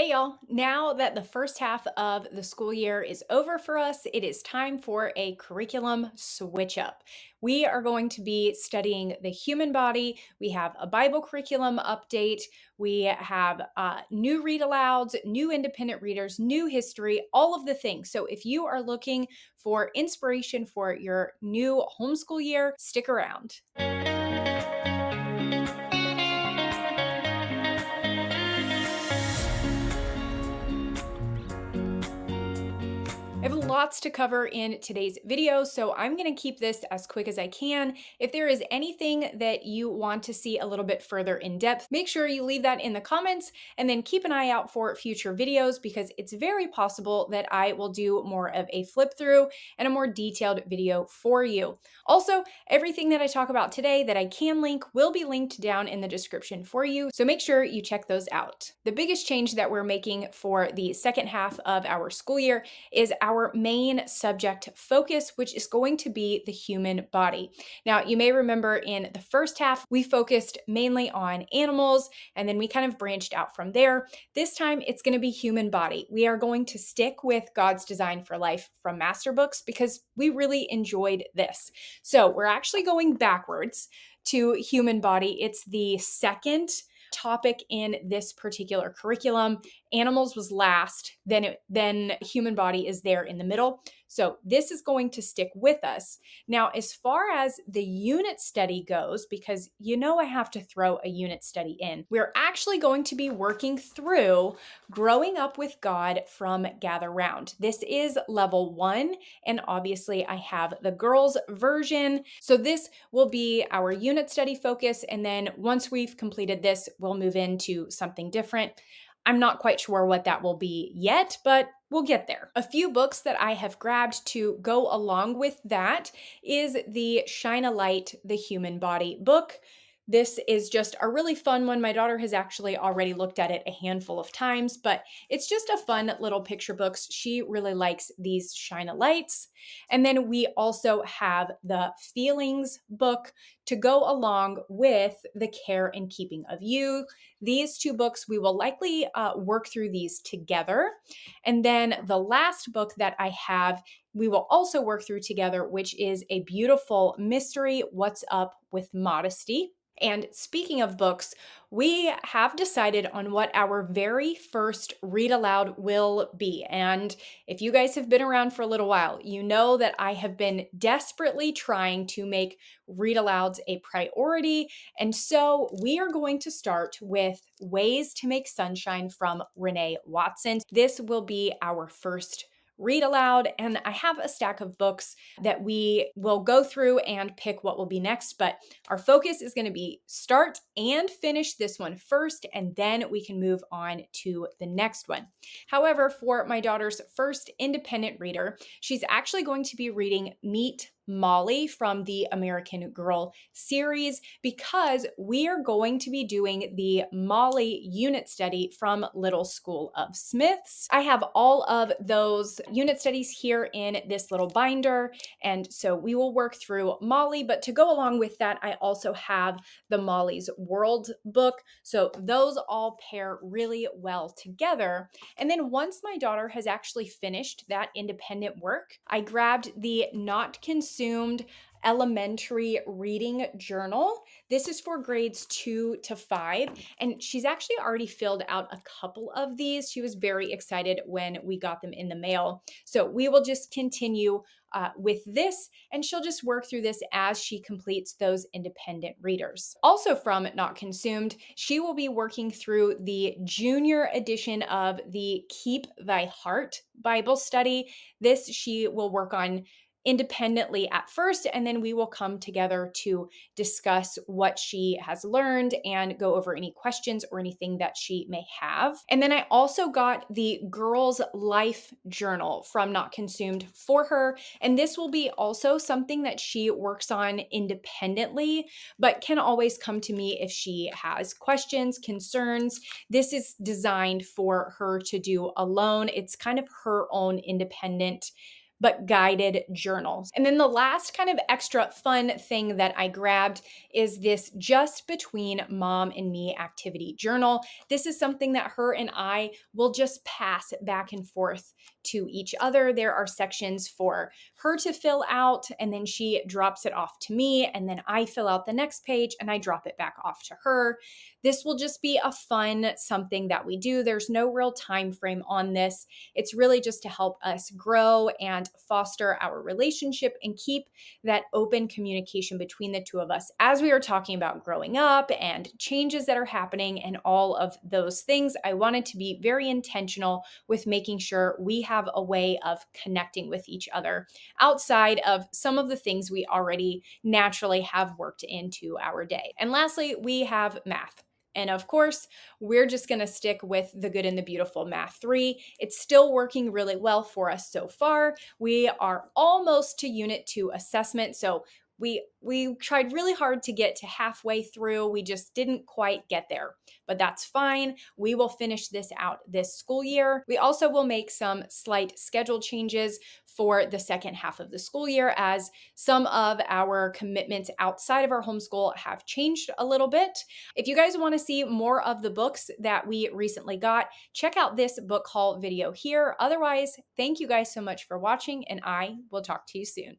Hey y'all, now that the first half of the school year is over for us, it is time for a curriculum switch up. We are going to be studying the human body. We have a Bible curriculum update. We have new read alouds, new independent readers, new history, all of the things. So if you are looking for inspiration for your new homeschool year, stick around. I have lots to cover in today's video, so I'm going to keep this as quick as I can. If there is anything that you want to see a little bit further in depth, make sure you leave that in the comments and then keep an eye out for future videos because it's very possible that I will do more of a flip through and a more detailed video for you. Also, everything that I talk about today that I can link will be linked down in the description for you, so make sure you check those out. The biggest change that we're making for the second half of our school year is our main subject focus, which is going to be the human body. Now, you may remember in the first half, we focused mainly on animals, and then we kind of branched out from there. This time, it's going to be human body. We are going to stick with God's Design for Life from Master Books because we really enjoyed this. So we're actually going backwards to human body. It's the second topic in this particular curriculum. Animals was last, then human body is there in the middle. So this is going to stick with us. Now, as far as the unit study goes, because I have to throw a unit study in, we're actually going to be working through Growing Up with God from Gather Round. This is level 1, and obviously I have the girls version. So this will be our unit study focus, and then once we've completed this, we'll move into something different. I'm not quite sure what that will be yet, but we'll get there. A few books that I have grabbed to go along with that is the Shina Light, The Human Body book. This is just a really fun one. My daughter has actually already looked at it a handful of times, but it's just a fun little picture book. She really likes these Shina Lights. And then we also have the Feelings book to go along with The Care and Keeping of You. These two books, we will likely work through these together. And then the last book that I have, we will also work through together, which is a beautiful mystery, What's Up with Modesty. And speaking of books, we have decided on what our very first read aloud will be. And if you guys have been around for a little while, you know that I have been desperately trying to make read alouds a priority. And so we are going to start with Ways to Make Sunshine from Renee Watson. This will be our first read aloud, and I have a stack of books that we will go through and pick what will be next, but our focus is going to be start and finish this one first, and then we can move on to the next one. However, for my daughter's first independent reader, she's actually going to be reading Meet Molly from the American Girl series because we are going to be doing the Molly unit study from Little School of Smiths. I have all of those unit studies here in this little binder, and so we will work through Molly, but to go along with that, I also have the Molly's World book, so those all pair really well together. And then once my daughter has actually finished that independent work, I grabbed the Not Consumed Elementary Reading Journal. This is for grades 2 to 5, and she's actually already filled out a couple of these. She was very excited when we got them in the mail. So we will just continue with this, and she'll just work through this as she completes those independent readers. Also from Not Consumed, she will be working through the junior edition of the Keep Thy Heart Bible study. This she will work on independently at first, and then we will come together to discuss what she has learned and go over any questions or anything that she may have. And then I also got the Girls Life Journal from Not Consumed for her, and this will be also something that she works on independently, but can always come to me if she has questions, concerns. This is designed for her to do alone. It's kind of her own independent but guided journals. And then the last kind of extra fun thing that I grabbed is this just between mom and me activity journal. This is something that her and I will just pass back and forth to each other. There are sections for her to fill out, and then she drops it off to me, and then I fill out the next page and I drop it back off to her. This will just be a fun something that we do. There's no real time frame on this. It's really just to help us grow and foster our relationship and keep that open communication between the two of us as we are talking about growing up and changes that are happening and all of those things. I wanted to be very intentional with making sure we have a way of connecting with each other outside of some of the things we already naturally have worked into our day. And lastly, we have math. And of course, we're just going to stick with the good and the beautiful math 3. It's still working really well for us so far. We are almost to unit 2 assessment. So we tried really hard to get to halfway through. We just didn't quite get there, but that's fine. We will finish this out this school year. We also will make some slight schedule changes for the second half of the school year as some of our commitments outside of our homeschool have changed a little bit. If you guys want to see more of the books that we recently got, check out this book haul video here. Otherwise, thank you guys so much for watching, and I will talk to you soon.